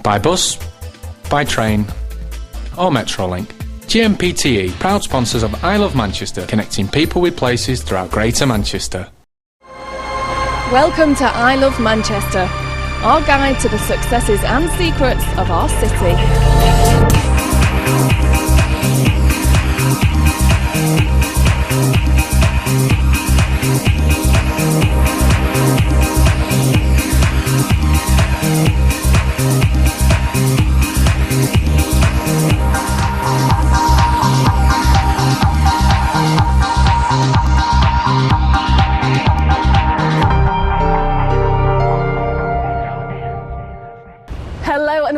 By bus, by train, or Metrolink. GMPTE, proud sponsors of I Love Manchester, connecting people with places throughout Greater Manchester. Welcome to I Love Manchester, our guide to the successes and secrets of our city.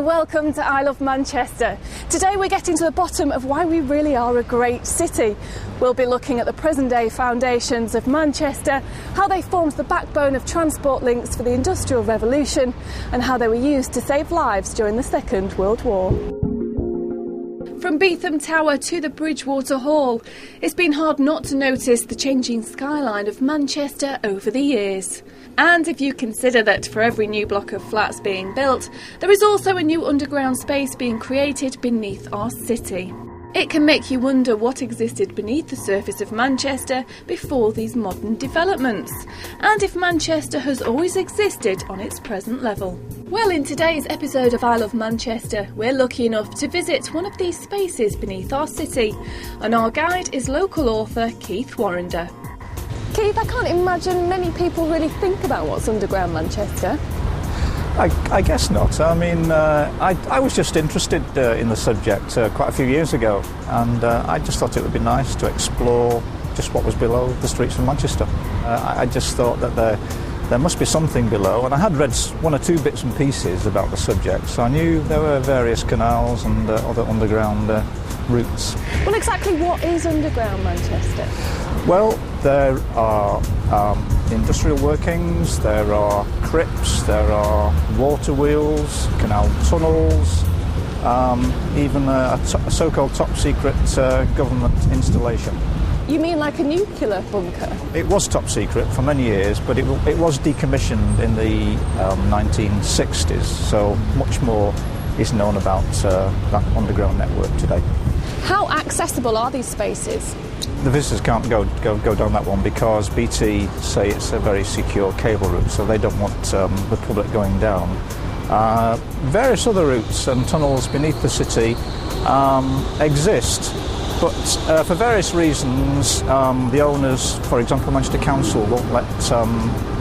Welcome to I Love Manchester. Today we're getting to the bottom of why we really are a great city. We'll be looking at the present day foundations of Manchester, how they formed the backbone of transport links for the Industrial Revolution, and how they were used to save lives during the Second World War. From Beetham Tower to the Bridgewater Hall, it's been hard not to notice the changing skyline of Manchester over the years. And if you consider that for every new block of flats being built, there is also a new underground space being created beneath our city. It can make you wonder what existed beneath the surface of Manchester before these modern developments, and if Manchester has always existed on its present level. Well, in today's episode of I Love Manchester, we're lucky enough to visit one of these spaces beneath our city, and our guide is local author Keith Warrender. Keith, I can't imagine many people really think about what's underground Manchester. I guess not. I mean, I was just interested in the subject quite a few years ago, and I just thought it would be nice to explore just what was below the streets of Manchester. I just thought that there must be something below, and I had read one or two bits and pieces about the subject, so I knew there were various canals and other underground routes. Well, exactly what is underground Manchester? Well, there are industrial workings, there are crypts, there are water wheels, canal tunnels, even a so-called top-secret government installation. You mean like a nuclear bunker? It was top secret for many years, but it was decommissioned in the 1960s, so much more is known about that underground network today. How accessible are these spaces? The visitors can't go down that one because BT say it's a very secure cable route, so they don't want the public going down. Various other routes and tunnels beneath the city exist, but for various reasons the owners, for example Manchester Council, won't let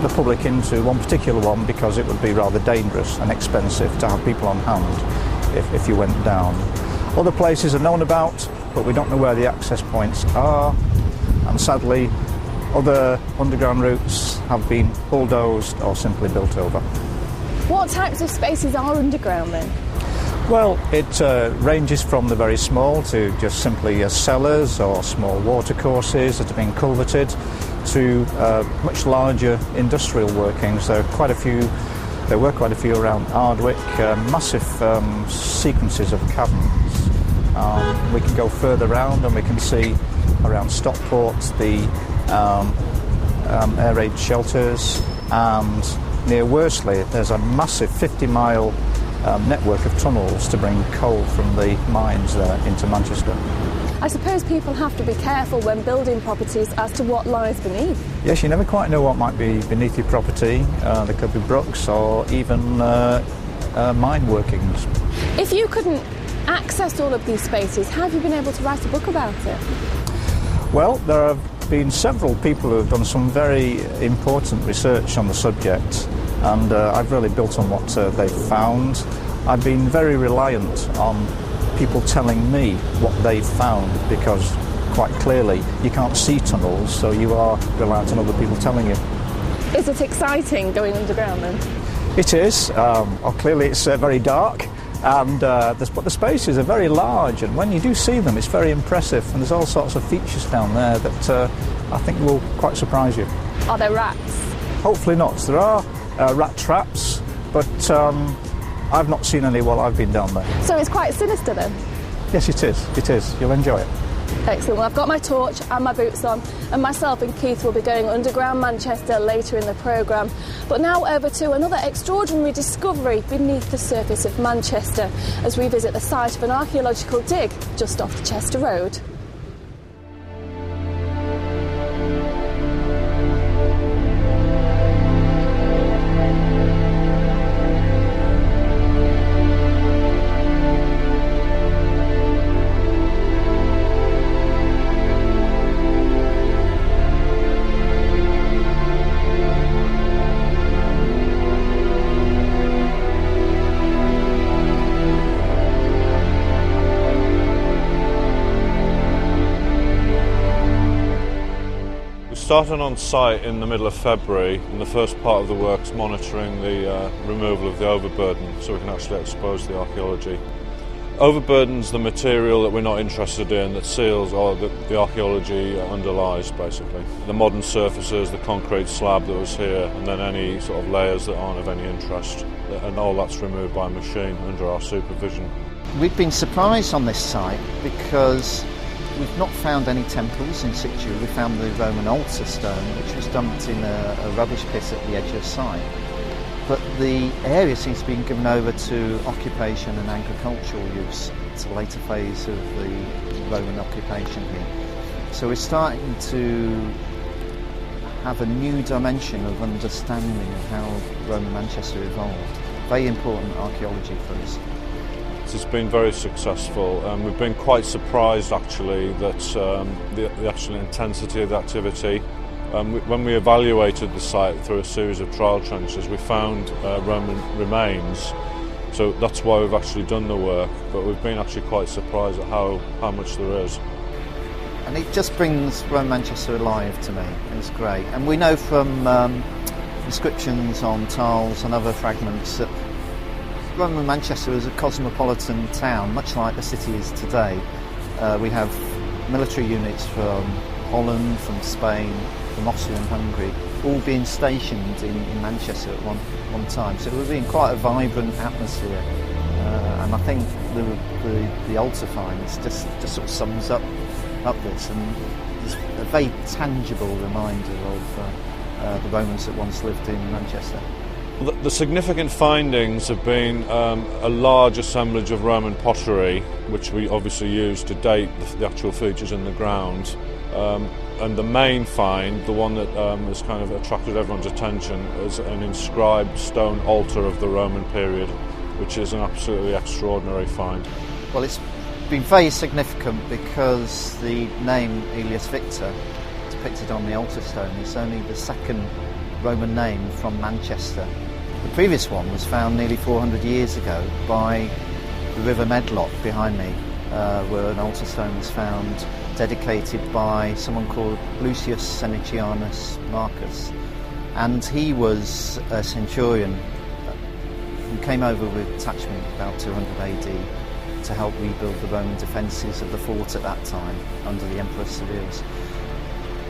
the public into one particular one because it would be rather dangerous and expensive to have people on hand if you went down. Other places are known about, but we don't know where the access points are, and sadly other underground routes have been bulldozed or simply built over. What types of spaces are underground then? Well, it ranges from the very small to just simply cellars or small watercourses that have been culverted to much larger industrial workings. There were quite a few around Ardwick, massive sequences of caverns. We can go further round and we can see around Stockport the air raid shelters, and near Worsley there's a massive 50-mile network of tunnels to bring coal from the mines there into Manchester. I suppose people have to be careful when building properties as to what lies beneath. Yes, you never quite know what might be beneath your property. There could be brooks or even mine workings. If you couldn't access all of these spaces, how have you been able to write a book about it? Well, there have been several people who have done some very important research on the subject, and I've really built on what they've found. I've been very reliant on people telling me what they've found, because quite clearly you can't see tunnels, so you are reliant on other people telling you. Is it exciting going underground then? It is. Clearly it's very dark, and but the spaces are very large, and when you do see them it's very impressive, and there's all sorts of features down there that I think will quite surprise you. Are there rats? Hopefully not. There are rat traps, but I've not seen any while I've been down there. So it's quite sinister then? Yes, it is. It is. You'll enjoy it. Excellent. Well, I've got my torch and my boots on, and myself and Keith will be going underground Manchester later in the programme. But now over to another extraordinary discovery beneath the surface of Manchester as we visit the site of an archaeological dig just off the Chester Road. Starting on site in the middle of February, and the first part of the work's monitoring the removal of the overburden so we can actually expose the archaeology. Overburden's the material that we're not interested in, that seals or that the archaeology underlies basically. The modern surfaces, the concrete slab that was here, and then any sort of layers that aren't of any interest, and all that's removed by machine under our supervision. We've been surprised on this site because we've not found any temples in situ. We found the Roman altar stone, which was dumped in a rubbish pit at the edge of the site. But the area seems to be given over to occupation and agricultural use. It's a later phase of the Roman occupation here. So we're starting to have a new dimension of understanding of how Roman Manchester evolved. Very important archaeology for us. It's been very successful. We've been quite surprised actually that the actual intensity of the activity. When we evaluated the site through a series of trial trenches, we found Roman remains, so that's why we've actually done the work, but we've been actually quite surprised at how much there is. And it just brings Roman Manchester alive to me. It's great. And we know from inscriptions on tiles and other fragments that Roman Manchester was a cosmopolitan town, much like the city is today. We have military units from Holland, from Spain, from Austria and Hungary, all being stationed in Manchester at one time. So it would be in quite a vibrant atmosphere. And I think the altar finds just sort of sums up this, and is a very tangible reminder of the Romans that once lived in Manchester. The significant findings have been a large assemblage of Roman pottery, which we obviously use to date the actual features in the ground. And the main find, the one that has kind of attracted everyone's attention, is an inscribed stone altar of the Roman period, which is an absolutely extraordinary find. Well, it's been very significant because the name Aelius Victor, depicted on the altar stone, is only the second Roman name from Manchester. The previous one was found nearly 400 years ago by the River Medlock behind me, where an altar stone was found dedicated by someone called Lucius Senicianus Marcus. And he was a centurion who came over with a detachment about 200 AD to help rebuild the Roman defences of the fort at that time under the Emperor Severus.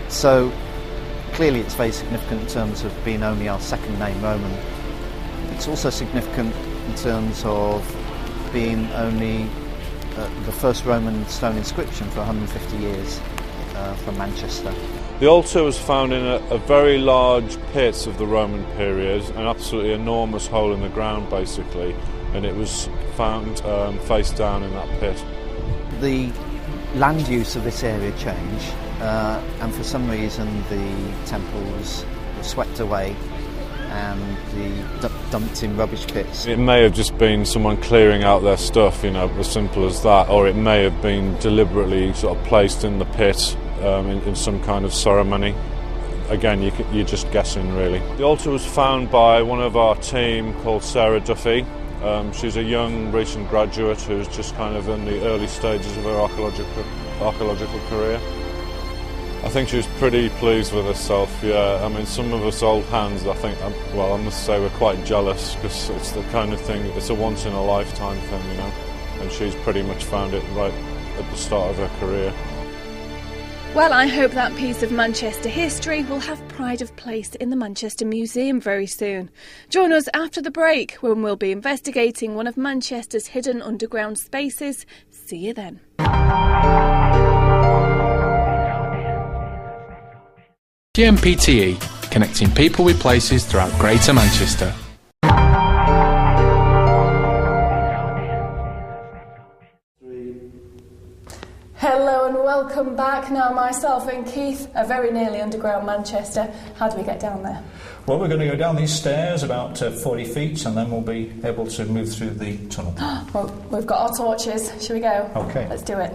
So clearly it's very significant in terms of being only our second name Roman. It's also significant in terms of being only the first Roman stone inscription for 150 years from Manchester. The altar was found in a very large pit of the Roman period, an absolutely enormous hole in the ground basically, and it was found face down in that pit. The land use of this area changed, and for some reason the temples were swept away and dumped in rubbish pits. It may have just been someone clearing out their stuff, you know, as simple as that, or it may have been deliberately sort of placed in the pit in some kind of ceremony. Again, you're just guessing really. The altar was found by one of our team called Sarah Duffy. She's a young recent graduate who's just kind of in the early stages of her archaeological career. I think she was pretty pleased with herself, yeah. I mean, some of us old hands, I think, well, I must say we're quite jealous because it's the kind of thing, it's a once-in-a-lifetime thing, you know, and she's pretty much found it right at the start of her career. Well, I hope that piece of Manchester history will have pride of place in the Manchester Museum very soon. Join us after the break when we'll be investigating one of Manchester's hidden underground spaces. See you then. GMPTE, connecting people with places throughout Greater Manchester. Hello and welcome back. Now myself and Keith are very nearly underground Manchester. How do we get down there? Well, we're going to go down these stairs about 40 feet and then we'll be able to move through the tunnel. Well, we've got our torches. Shall we go? Okay. Let's do it.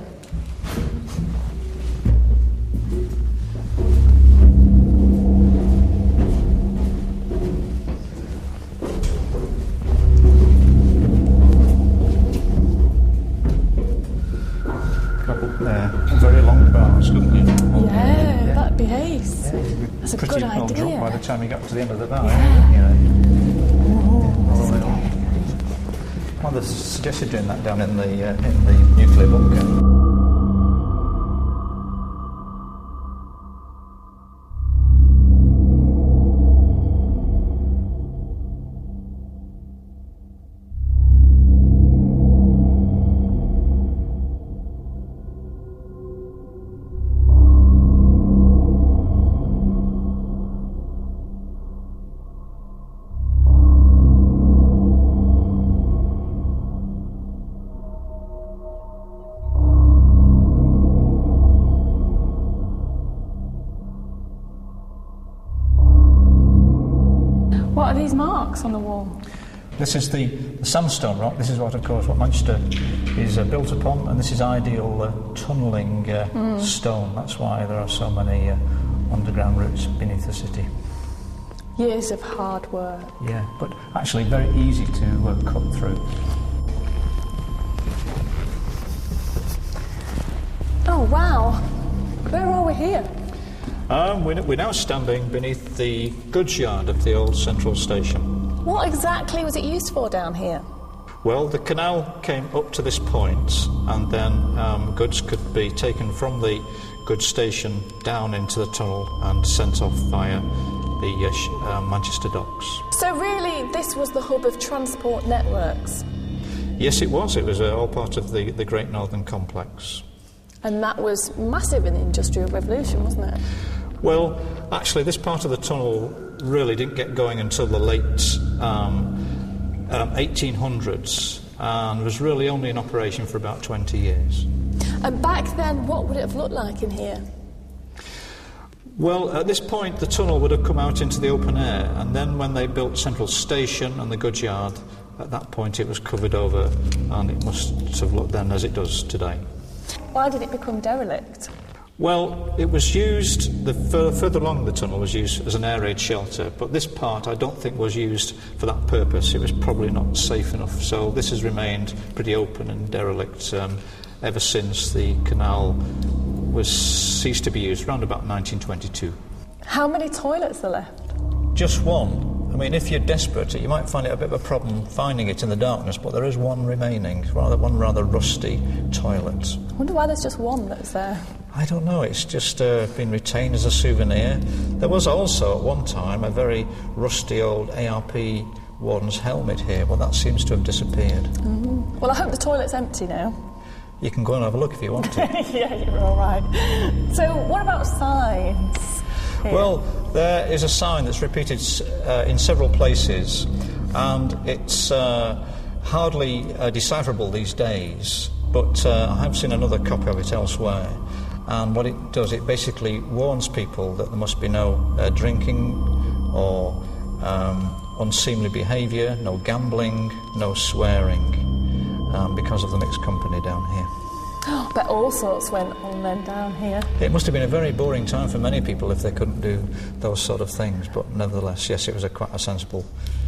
Very long bars, couldn't you? Yeah, that'd be ace. Yeah, that's a pretty good well idea. drunk by the time you got to the end of the bar. Yeah. Well, they suggested doing that down in the nuclear bunker. What are these marks on the wall? This is the sandstone rock. This is what, of course, what Manchester is built upon, and this is ideal tunnelling stone. That's why there are so many underground routes beneath the city. Years of hard work. Yeah, but actually very easy to cut through. Oh wow! Where are we here? We're now standing beneath the goods yard of the old central station. What exactly was it used for down here? Well, the canal came up to this point, and then goods could be taken from the goods station down into the tunnel and sent off via the Manchester docks. So really, this was the hub of transport networks? Yes, it was. It was all part of the Great Northern Complex. And that was massive in the Industrial Revolution, wasn't it? Well, actually, this part of the tunnel really didn't get going until the late 1800s and was really only in operation for about 20 years. And back then, what would it have looked like in here? Well, at this point, the tunnel would have come out into the open air, and then when they built Central Station and the goods yard, at that point it was covered over, and it must have looked then as it does today. Why did it become derelict? Well, it was used, further along the tunnel was used as an air raid shelter, but this part I don't think was used for that purpose. It was probably not safe enough, so this has remained pretty open and derelict ever since the canal ceased to be used, around about 1922. How many toilets are left? Just one. I mean, if you're desperate, you might find it a bit of a problem finding it in the darkness, but there is one remaining, one rather rusty toilet. I wonder why there's just one that's there. I don't know, it's just been retained as a souvenir. There was also, at one time, a very rusty old ARP-1's helmet here, but that seems to have disappeared. Mm-hmm. Well, I hope the toilet's empty now. You can go and have a look if you want to. Yeah, you're all right. So, what about signs here? Well, there is a sign that's repeated in several places, and it's hardly decipherable these days, but I have seen another copy of it elsewhere. And what it does, it basically warns people that there must be no drinking or unseemly behaviour, no gambling, no swearing, because of the mixed company down here. But all sorts went on then down here. It must have been a very boring time for many people if they couldn't do those sort of things, but nevertheless, yes, it was quite a sensible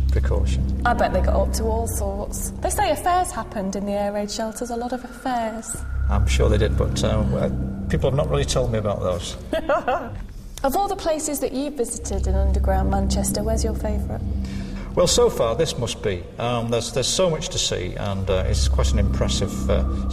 precaution. I bet they got up to all sorts. They say affairs happened in the air raid shelters, a lot of affairs. I'm sure they did, but people have not really told me about those. Of all the places that you've visited in underground Manchester, where's your favourite? Well, so far this must be. There's so much to see, and it's quite an impressive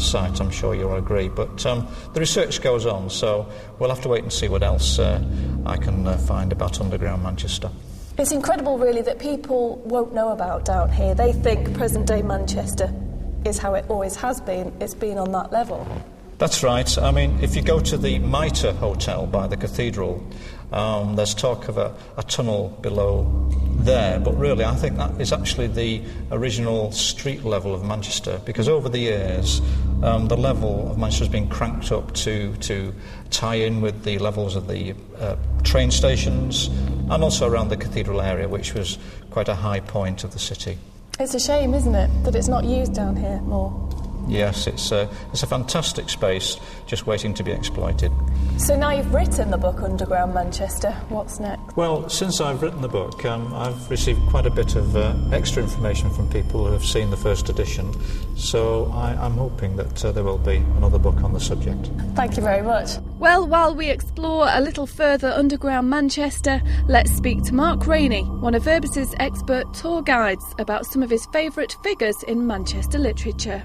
site, I'm sure you'll agree. But the research goes on, so we'll have to wait and see what else I can find about underground Manchester. It's incredible, really, that people won't know about down here. They think present-day Manchester is how it always has been. It's been on that level. That's right. I mean, if you go to the Mitre Hotel by the cathedral, there's talk of a tunnel below there, but really I think that is actually the original street level of Manchester, because over the years the level of Manchester has been cranked up to tie in with the levels of the train stations and also around the cathedral area, which was quite a high point of the city. It's a shame, isn't it, that it's not used down here more? Yes, it's a fantastic space just waiting to be exploited. So now you've written the book Underground Manchester, what's next? Well, since I've written the book, I've received quite a bit of extra information from people who have seen the first edition, so I'm hoping that there will be another book on the subject. Thank you very much. Well, while we explore a little further underground Manchester, let's speak to Mark Rainey, one of Urbis's expert tour guides, about some of his favourite figures in Manchester literature.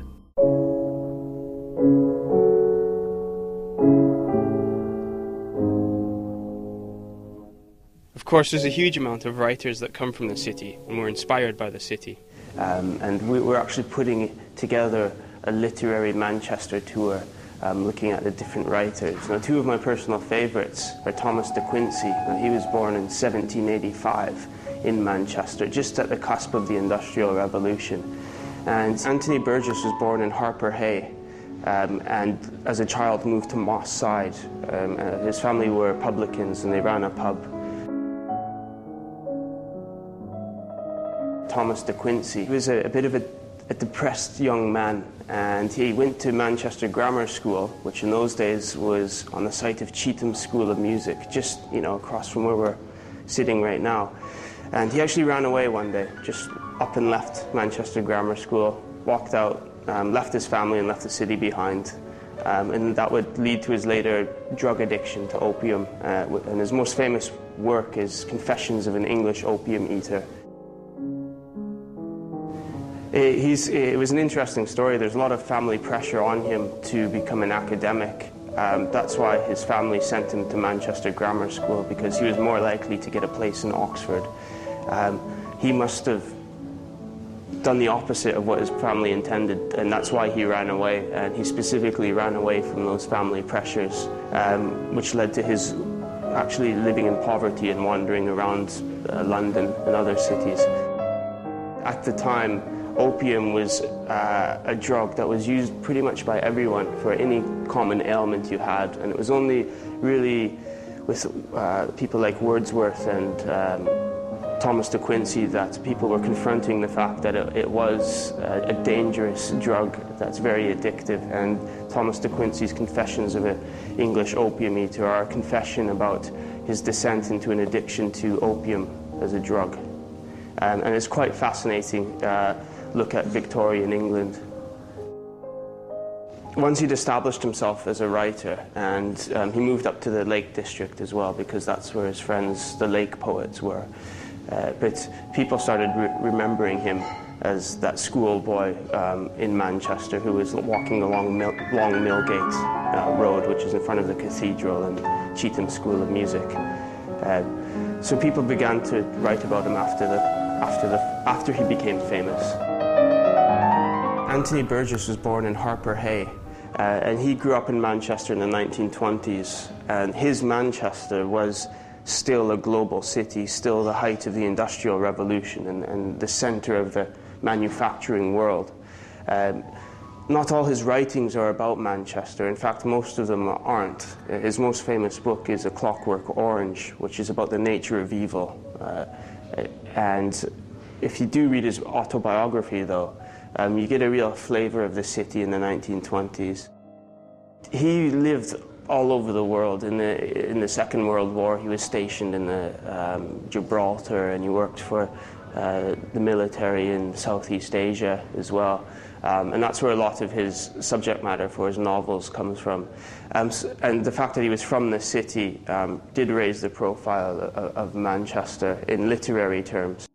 Of course, there's a huge amount of writers that come from the city and were inspired by the city. And we're actually putting together a literary Manchester tour, looking at the different writers. Now, two of my personal favourites are Thomas de Quincey. Now, he was born in 1785 in Manchester, just at the cusp of the Industrial Revolution. And Anthony Burgess was born in Harper Hay, and as a child moved to Moss Side. His family were publicans and they ran a pub. Thomas de Quincey. He was a bit of a depressed young man, and he went to Manchester Grammar School, which in those days was on the site of Cheetham School of Music, just across from where we're sitting right now. And he actually ran away one day, just up and left Manchester Grammar School, walked out, left his family and left the city behind. And that would lead to his later drug addiction to opium. And his most famous work is Confessions of an English Opium Eater. It was an interesting story. There's a lot of family pressure on him to become an academic. That's why his family sent him to Manchester Grammar School, because he was more likely to get a place in Oxford. He must have done the opposite of what his family intended, and that's why he ran away. And he specifically ran away from those family pressures, which led to his actually living in poverty and wandering around London and other cities. At the time, opium was a drug that was used pretty much by everyone for any common ailment you had, and it was only really with people like Wordsworth and Thomas de Quincey that people were confronting the fact that it was a dangerous drug that's very addictive. And Thomas de Quincey's Confessions of an English Opium Eater are a confession about his descent into an addiction to opium as a drug. And it's quite fascinating. Look at Victorian England. Once he'd established himself as a writer, and he moved up to the Lake District as well, because that's where his friends, the Lake poets, were. But people started remembering him as that schoolboy in Manchester who was walking along Long Millgate Road, which is in front of the cathedral and Cheetham School of Music. So people began to write about him after he became famous. Anthony Burgess was born in Harper Hay, and he grew up in Manchester in the 1920s, and his Manchester was still a global city, still the height of the Industrial Revolution and the centre of the manufacturing world. Not all his writings are about Manchester. In fact, most of them aren't. His most famous book is A Clockwork Orange, which is about the nature of evil. And if you do read his autobiography, though, you get a real flavour of the city in the 1920s. He lived all over the world. In the Second World War, he was stationed in Gibraltar, and he worked for the military in Southeast Asia as well. And that's where a lot of his subject matter for his novels comes from. And the fact that he was from the city did raise the profile of Manchester in literary terms.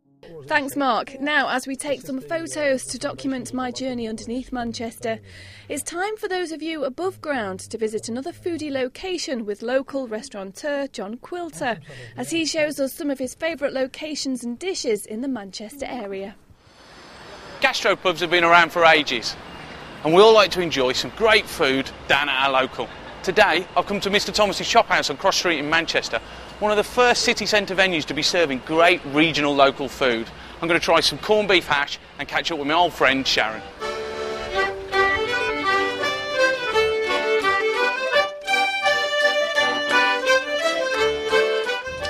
Thanks, Mark. Now, as we take some photos to document my journey underneath Manchester, it's time for those of you above ground to visit another foodie location with local restaurateur John Quilter, as he shows us some of his favourite locations and dishes in the Manchester area. Gastropubs have been around for ages. and we all like to enjoy some great food down at our local. Today, I've come to Mr Thomas's Shop House on Cross Street in Manchester, one of the first city centre venues to be serving great regional local food. I'm going to try some corned beef hash and catch up with my old friend Sharon.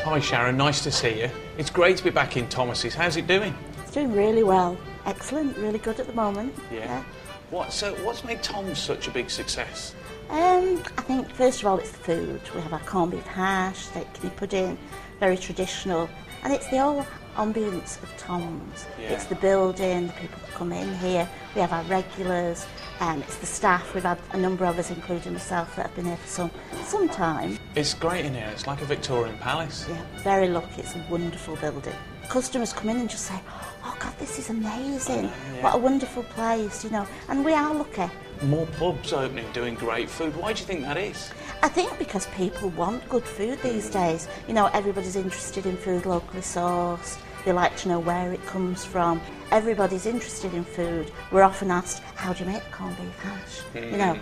Hi Sharon, nice to see you. It's great to be back in Thomas's. How's it doing? It's doing really well. Excellent, really good at the moment. Yeah. What's made Tom's such a big success? I think first of all it's the food. We have our corned beef hash, steak kidney pudding, very traditional, and it's the whole ambience of Tom's. Yeah. It's the building, the people that come in here. We have our regulars, it's the staff. We've had a number of us, including myself, that have been here for some time. It's great in here. It's like a Victorian palace. Yeah, very lucky. It's a wonderful building. Customers come in and just say, "Oh God, this is amazing! Yeah. What a wonderful place," you know. And we are lucky. More pubs opening, doing great food. Why do you think that is? I think because people want good food these days. You know, everybody's interested in food locally sourced. They like to know where it comes from. Everybody's interested in food. We're often asked, how do you make corned beef hash? You know,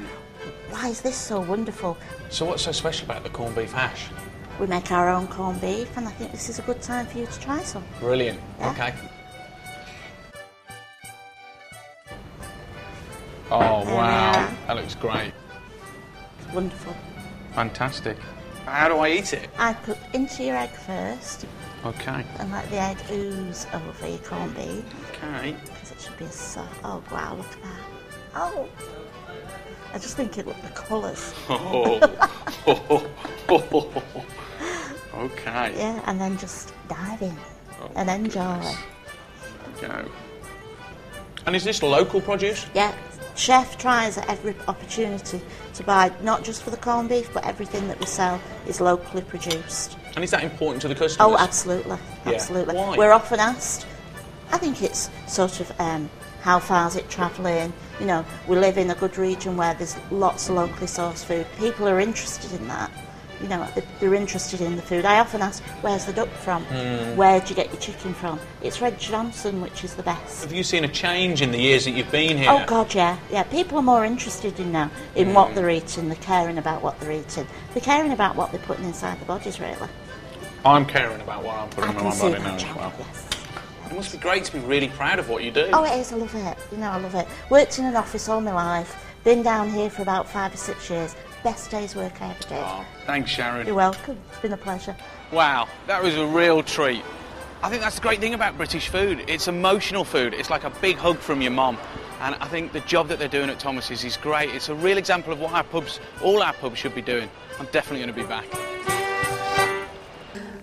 why is this so wonderful? So what's so special about the corned beef hash? We make our own corned beef, and I think this is a good time for you to try some. Brilliant. Yeah. Okay. Oh, wow. That looks great. Wonderful. Fantastic. How do I eat it? I put into your egg first, Okay. and let the egg ooze over your corned beef. Okay. Because it should be a soft. Oh, wow, look at that. Oh. I just think it looked the colours. Okay. Yeah, and then just dive in and enjoy. Go. And is this local produce? Yeah, chef tries at every opportunity to buy, not just for the corned beef, but everything that we sell is locally produced. And is that important to the customers? Oh, absolutely, Yeah. absolutely. Why? We're often asked, I think it's sort of how far is it travelling? You know, we live in a good region where there's lots of locally sourced food. People are interested in that. You know, they're interested in the food. I often ask, where's the duck from? Where do you get your chicken from? It's Red Johnson, which is the best. Have you seen a change in the years that you've been here? Oh God, yeah. Yeah, people are more interested in now in what they're eating. They're caring about what they're eating. They're caring about what they're putting inside their bodies, really. I'm caring about what I'm putting in my see body now that, as well. yes. It must be great to be really proud of what you do. Oh, it is. I love it. You know, I love it. Worked in an office all my life. Been down here for about 5 or 6 years. Best day's work I ever did. Oh, thanks, Sharon. You're welcome. It's been a pleasure. Wow, that was a real treat. I think that's the great thing about British food. It's emotional food. It's like a big hug from your mum. And I think the job that they're doing at Thomas's is great. It's a real example of what all our pubs should be doing. I'm definitely going to be back.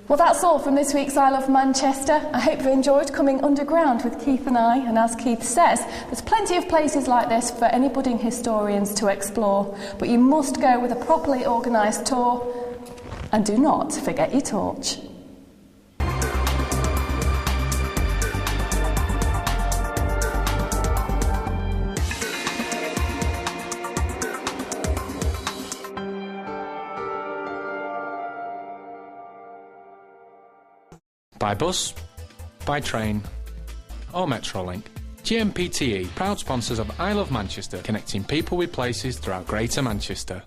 Well, that's all from this week's I Love Manchester. I hope you enjoyed coming underground with Keith and I, and as Keith says, there's plenty of places like this for any budding historians to explore, but you must go with a properly organised tour, and do not forget your torch. By bus, by train, or Metrolink. GMPTE, proud sponsors of I Love Manchester, connecting people with places throughout Greater Manchester.